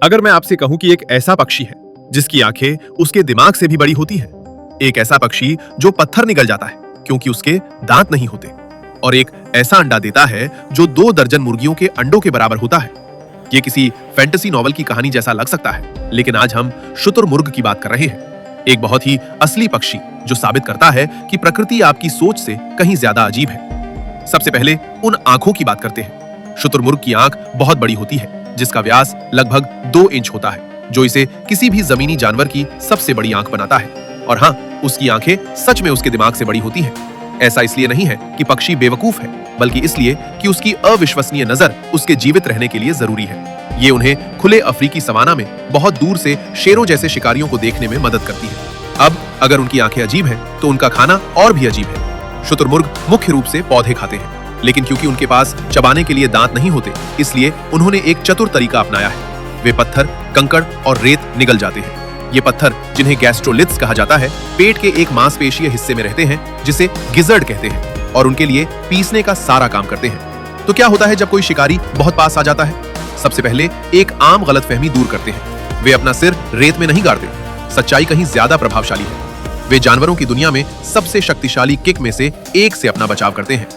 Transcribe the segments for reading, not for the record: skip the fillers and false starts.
अगर मैं आपसे कहूं कि एक ऐसा पक्षी है जिसकी आंखें उसके दिमाग से भी बड़ी होती है, एक ऐसा पक्षी जो पत्थर निगल जाता है क्योंकि उसके दांत नहीं होते, और एक ऐसा अंडा देता है जो 2 दर्जन मुर्गियों के अंडों के बराबर होता है। ये किसी फैंटेसी नॉवल की कहानी जैसा लग सकता है, लेकिन आज हम शुतुरमुर्ग की बात कर रहे हैं, एक बहुत ही असली पक्षी जो साबित करता है कि प्रकृति आपकी सोच से कहीं ज्यादा अजीब है। सबसे पहले उन आंखों की बात करते हैं। शुतुरमुर्ग की आंख बहुत बड़ी होती है, जिसका व्यास लगभग 2 इंच होता है, जो इसे किसी भी जमीनी जानवर की सबसे बड़ी आंख बनाता है। और हाँ, उसकी आंखें सच में उसके दिमाग से बड़ी होती हैं। ऐसा इसलिए नहीं है कि पक्षी बेवकूफ है, बल्कि इसलिए कि उसकी अविश्वसनीय नजर उसके जीवित रहने के लिए जरूरी है। ये उन्हें खुले अफ्रीकी सवाना में बहुत दूर से शेरों जैसे शिकारियों को देखने में मदद करती है। अब अगर उनकी आंखें अजीब हैं, तो उनका खाना और भी अजीब है। शुतुरमुर्ग मुख्य रूप से पौधे खाते हैं, लेकिन क्योंकि उनके पास चबाने के लिए दांत नहीं होते, इसलिए उन्होंने एक चतुर तरीका अपनाया है। वे पत्थर, कंकड़ और रेत निगल जाते हैं। ये पत्थर, जिन्हें गैस्ट्रोलिथ्स कहा जाता है, पेट के एक मांसपेशीय हिस्से में रहते हैं जिसे गिजर्ड कहते हैं, और उनके लिए पीसने का सारा काम करते हैं। तो क्या होता है जब कोई शिकारी बहुत पास आ जाता है? सबसे पहले एक आम गलतफहमी दूर करते हैं। वे अपना सिर रेत में नहीं गाड़ते। सच्चाई कहीं ज्यादा प्रभावशाली है। वे जानवरों की दुनिया में सबसे शक्तिशाली किक में से एक से अपना बचाव करते हैं।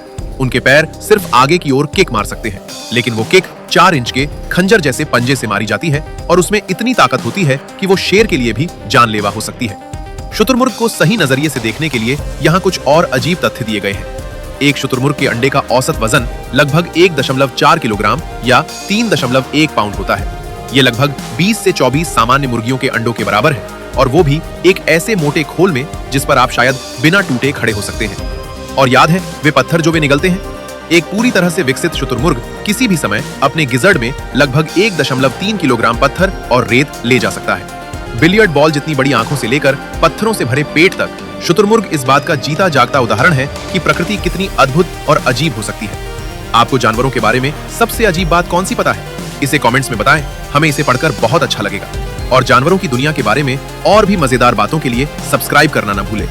उनके पैर सिर्फ आगे की ओर किक मार सकते हैं, लेकिन वो किक 4 इंच के खंजर जैसे पंजे से मारी जाती है, और उसमें इतनी ताकत होती है कि वो शेर के लिए भी जानलेवा हो सकती है। शुतुरमुर्ग को सही नजरिए से देखने के लिए यहाँ कुछ और अजीब तथ्य दिए गए हैं। एक शुतुरमुर्ग के अंडे का औसत वजन लगभग 1.4 किलोग्राम या 3.1 पाउंड होता है। ये लगभग 20 से 24 सामान्य मुर्गियों के अंडों के बराबर है, और वो भी एक ऐसे मोटे खोल में जिस पर आप शायद बिना टूटे खड़े हो सकते हैं। और याद है वे पत्थर जो वे निगलते हैं? एक पूरी तरह से विकसित शुतुरमुर्ग किसी भी समय अपने गिजर्ड में लगभग 1.3 किलोग्राम पत्थर और रेत ले जा सकता है। बिलियर्ड बॉल जितनी बड़ी आंखों से लेकर पत्थरों से भरे पेट तक, शुतुरमुर्ग इस बात का जीता जागता उदाहरण है कि प्रकृति कितनी अद्भुत और अजीब हो सकती है। आपको जानवरों के बारे में सबसे अजीब बात कौन सी पता है? इसे कमेंट्स में बताएं, हमें इसे पढ़कर बहुत अच्छा लगेगा। और जानवरों की दुनिया के बारे में और भी मजेदार बातों के लिए सब्सक्राइब करना न भूलें।